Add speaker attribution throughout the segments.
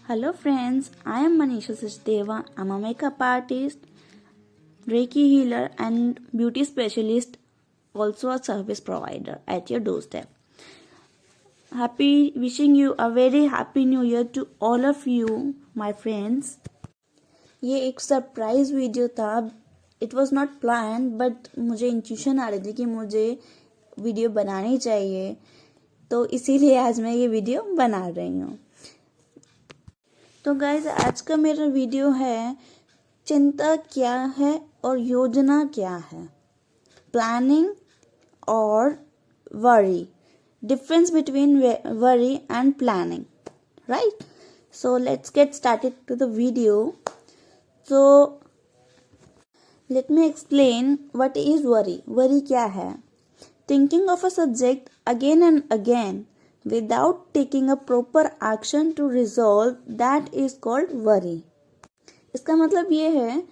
Speaker 1: Hello friends, I am Manisha Sachdeva. I'm a makeup artist, Reiki healer and beauty specialist, also a service provider at your doorstep. Wishing you a very happy new year to all of you, my friends. ये एक surprise video था. It was not plan but मुझे intuition आ रही थी कि मुझे video बनानी चाहिए, तो इसीलिए आज मैं ये वीडियो बना रही हूँ. तो गाइज आज का मेरा वीडियो है चिंता क्या है और योजना क्या है. प्लानिंग और worry, difference between worry and planning, right? So let's get started to the video. So let me explain what is worry. Worry क्या है? Thinking of a subject again and again without taking a proper action to resolve, that is called worry. इसका मतलब ये है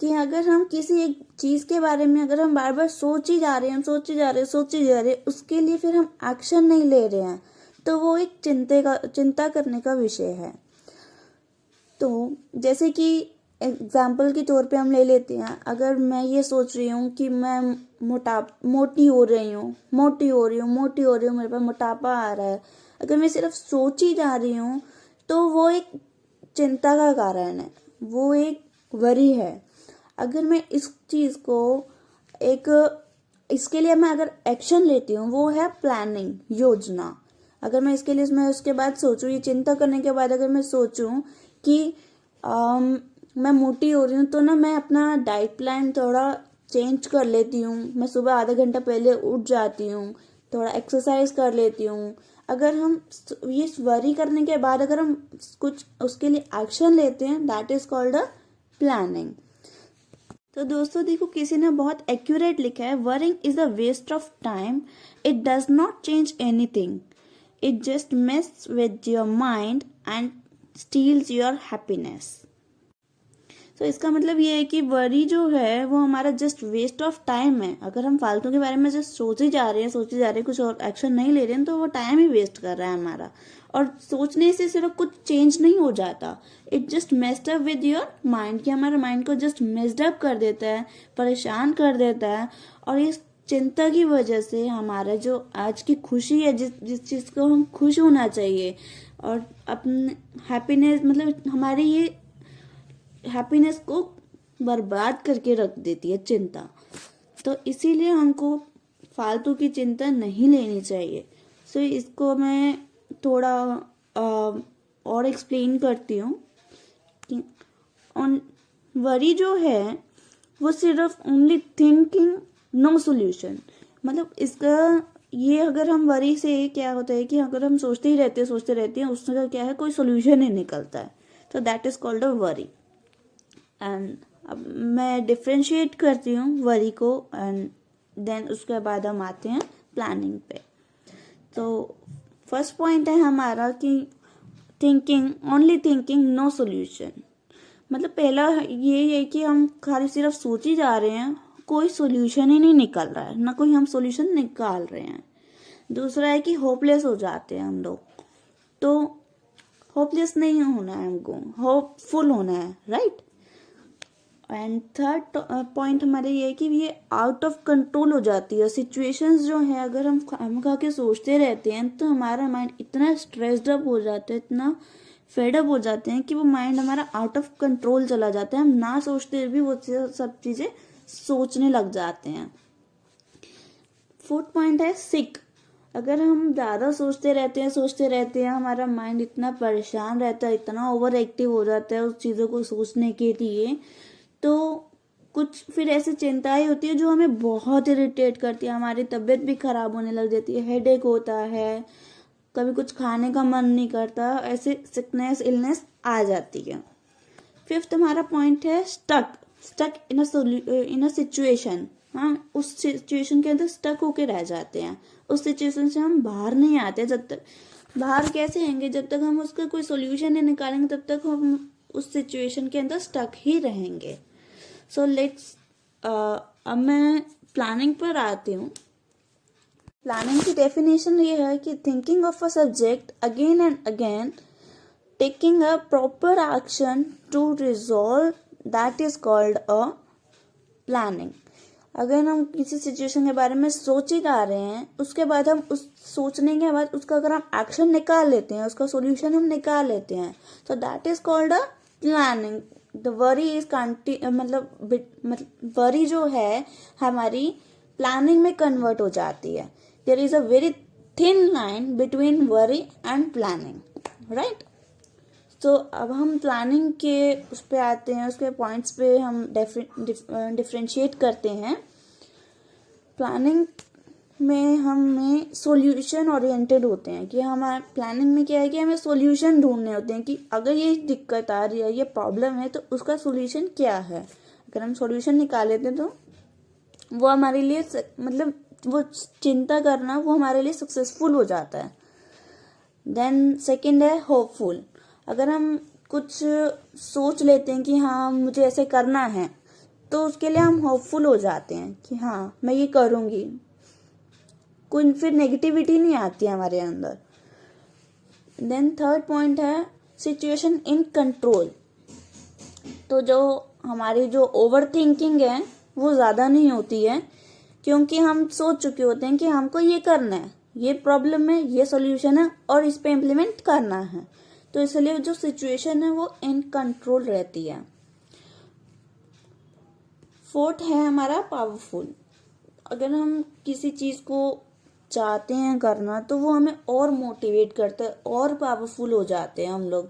Speaker 1: कि अगर हम किसी एक चीज के बारे में अगर हम बार बार सोची जा रहे हैं उसके लिए फिर हम एक्शन नहीं ले रहे हैं, तो वो एक चिंता करने का विषय है. तो जैसे कि एग्जाम्पल के तौर पे हम ले लेते हैं, अगर मैं ये सोच रही हूँ कि मैं मोटी हो रही हूँ, मेरे पास मोटापा आ रहा है, अगर मैं सिर्फ सोची जा रही हूँ तो वो एक चिंता का कारण है, वो एक वरी है. अगर मैं इस चीज को इसके लिए मैं अगर एक्शन लेती हूँ, वो है प्लानिंग, योजना. अगर मैं इसके लिए मैं उसके बाद सोचूं, ये चिंता करने के बाद अगर मैं सोचूं कि मैं मोटी हो रही हूँ, तो ना मैं अपना डाइट प्लान थोड़ा चेंज कर लेती हूँ. मैं सुबह आधा घंटा पहले उठ जाती हूँ, थोड़ा एक्सरसाइज कर लेती हूँ. अगर हम ये वरी करने के बाद अगर हम कुछ उसके लिए एक्शन लेते हैं, that is called a planning. तो दोस्तों देखो, किसी ने बहुत एक्यूरेट लिखा है, worrying is a waste of time. It does not change anything. It just mess with your mind and steals your happiness. तो इसका मतलब ये है कि वरी जो है वो हमारा जस्ट वेस्ट ऑफ टाइम है. अगर हम फालतू के बारे में जस्ट सोचे जा रहे हैं, कुछ और एक्शन नहीं ले रहे हैं, तो वो टाइम ही वेस्ट कर रहा है हमारा. और सोचने से सिर्फ कुछ चेंज नहीं हो जाता. It just messed up with your mind, कि हमारे माइंड को जस्ट मेस्ड अप कर देता है, परेशान कर देता है. और इस चिंता की वजह से हमारा जो आज की खुशी है, जिस चीज को हम खुश होना चाहिए, और अपने हैप्पीनेस, मतलब हमारी ये हैप्पीनेस को बर्बाद करके रख देती है चिंता. तो इसीलिए हमको फालतू की चिंता नहीं लेनी चाहिए. सो इसको मैं थोड़ा और एक्सप्लेन करती हूँ कि वरी जो है वो सिर्फ ओनली थिंकिंग, नो सोल्यूशन. मतलब इसका ये, अगर हम वरी से क्या होता है कि अगर हम सोचते रहते हैं, उसका क्या है, कोई सोल्यूशन नहीं निकलता है. तो that is called a worry. And अब मैं डिफ्रेंशिएट करती हूँ वरी को, एंड देन उसके बाद हम आते हैं प्लानिंग पे. तो फर्स्ट पॉइंट है हमारा कि ओनली थिंकिंग, नो सोल्यूशन. मतलब पहला ये है कि हम खाली सिर्फ सोच ही जा रहे हैं, कोई सोल्यूशन ही नहीं निकल रहा है, ना कोई हम सोल्यूशन निकाल रहे हैं. दूसरा है कि होपलेस हो जाते हैं हम लोग. तो होपलेस नहीं होना है हमको, होपफुल होना है, राइट? एंड थर्ड पॉइंट हमारे ये है कि ये आउट ऑफ कंट्रोल हो जाती है सिचुएशंस जो है. अगर हम खा के सोचते रहते हैं, तो हमारा माइंड इतना स्ट्रेस्ड अप हो जाता है, इतना फेड अप हो जाते हैं कि वो माइंड हमारा आउट ऑफ कंट्रोल चला जाता है. हम ना सोचते भी वो सब चीजें सोचने लग जाते हैं. फोर्थ पॉइंट है सिक. अगर हम ज्यादा सोचते रहते हैं, हमारा माइंड इतना परेशान रहता है, इतना ओवर एक्टिव हो जाता है उस चीजों को सोचने के लिए, तो कुछ फिर ऐसी चिंताएं होती है जो हमें बहुत इरिटेट करती है. हमारी तबीयत भी खराब होने लग जाती है, हेडेक होता है, कभी कुछ खाने का मन नहीं करता, ऐसे सिकनेस, इलनेस आ जाती है. फिफ्थ हमारा पॉइंट है स्टक इन अ सिचुएशन. हम उस सिचुएशन के अंदर स्टक होके रह जाते हैं, उस सिचुएशन से हम बाहर नहीं आते. जब तक बाहर कैसे आएंगे, जब तक हम उसका कोई सोल्यूशन नहीं निकालेंगे, तब तक हम उस सिचुएशन के अंदर स्टक ही रहेंगे. सो लेट्स अब मैं प्लानिंग पर आती हूँ. प्लानिंग की डेफिनेशन ये है कि thinking of a subject again and again taking a proper action to resolve, that is called a planning. अगर हम किसी सिचुएशन के बारे में सोच ही जा रहे हैं, उसके बाद हम उस सोचने के बाद उसका अगर हम एक्शन निकाल लेते हैं, उसका सॉल्यूशन हम निकाल लेते हैं, तो that is called a planning. The worry is मतलब वरी जो है हमारी प्लानिंग में कन्वर्ट हो जाती है. There is a very thin line between worry and planning, right. तो अब हम प्लानिंग के उस पे आते हैं, उसके पॉइंट्स पे हम डिफ्रेंशिएट करते हैं. प्लानिंग में हमें सॉल्यूशन ओरिएंटेड होते हैं कि हमारे प्लानिंग में क्या है कि हमें सॉल्यूशन ढूंढने होते हैं कि अगर ये दिक्कत आ रही है, ये प्रॉब्लम है, तो उसका सॉल्यूशन क्या है. अगर हम सॉल्यूशन निकाल लेते हैं तो वो हमारे लिए मतलब वो चिंता करना वो हमारे लिए सक्सेसफुल हो जाता है. देन सेकंड है होपफुल. अगर हम कुछ सोच लेते हैं कि हाँ मुझे ऐसे करना है, तो उसके लिए हम होपफुल हो जाते हैं कि हाँ मैं ये करूँगी. कोई फिर नेगेटिविटी नहीं आती है हमारे अंदर. देन थर्ड पॉइंट है सिचुएशन इन कंट्रोल. तो जो हमारी जो ओवर थिंकिंग है वो ज़्यादा नहीं होती है, क्योंकि हम सोच चुके होते हैं कि हमको ये करना है, ये प्रॉब्लम है, ये सॉल्यूशन है और इस पे इम्प्लीमेंट करना है. तो इसलिए जो सिचुएशन है वो इन कंट्रोल रहती है. फोर्थ है हमारा पावरफुल. अगर हम किसी चीज़ को चाहते हैं करना, तो वो हमें और मोटिवेट करता है, और पावरफुल हो जाते हैं हम लोग.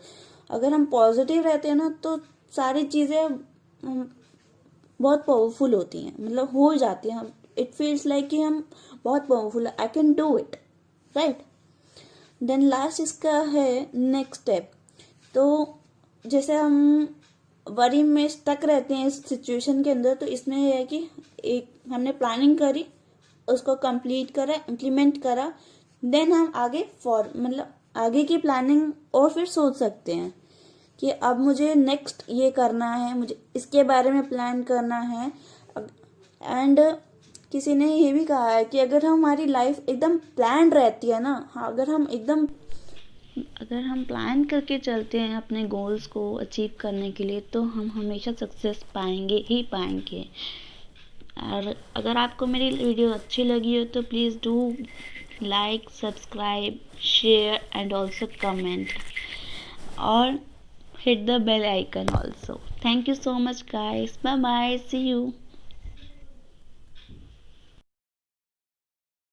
Speaker 1: अगर हम पॉजिटिव रहते हैं ना, तो सारी चीज़ें बहुत पावरफुल होती हैं, मतलब हो जाती हैं. इट फील्स लाइक कि हम बहुत पावरफुल है, I can do it, right. Then last इसका है नेक्स्ट स्टेप. तो जैसे हम वरी में स्टक रहते हैं इस सिचुएशन के अंदर, तो इसमें यह है कि एक हमने प्लानिंग करी, उसको कंप्लीट करा, इम्प्लीमेंट करा, देन हम आगे मतलब आगे की प्लानिंग और फिर सोच सकते हैं कि अब मुझे नेक्स्ट ये करना है, मुझे इसके बारे में प्लान करना है. एंड किसी ने ये भी कहा है कि अगर हमारी लाइफ एकदम प्लान रहती है ना, हाँ अगर हम प्लान करके चलते हैं अपने गोल्स को अचीव करने के लिए, तो हम हमेशा सक्सेस पाएंगे ही पाएंगे. और अगर आपको मेरी वीडियो अच्छी लगी हो तो please do like, subscribe, share and also comment, और hit the bell icon also. Thank you so much guys. Bye bye. See you.